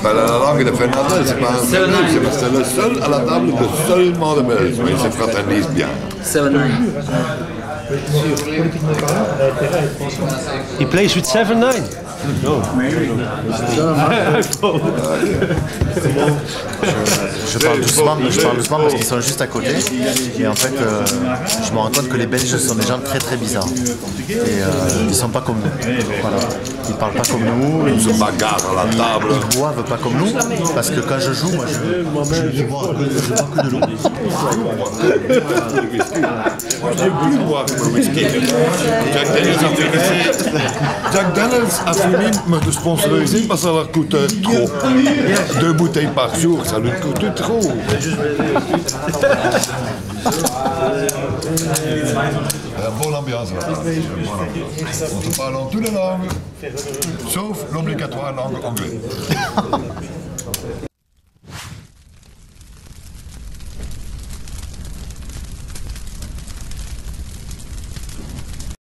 ben, la langue de Fernandel, c'est pas un vrai Belge, c'est le seul à la table de seulement de Belges, mais il se fraternise bien. 7-9. He plays with 7-9. No. Je parle doucement parce qu'ils sont juste à côté. Et en fait, je me rends compte que les Belges sont des gens très très bizarres. Et ils sont pas comme nous. Voilà. Ils parlent pas comme nous. Ils se bagarrent à la table. Ils boivent pas comme nous. Parce que quand je joue, moi je bois que de l'eau. J'ai plus boire que le whisky. Jack Daniels a fini me de sponsoriser parce que ça leur coûte trop. 2 bouteilles par jour, ça lui coûte trop. Bonne ambiance là. On se parle en toutes les langues, sauf l'obligatoire langue anglaise.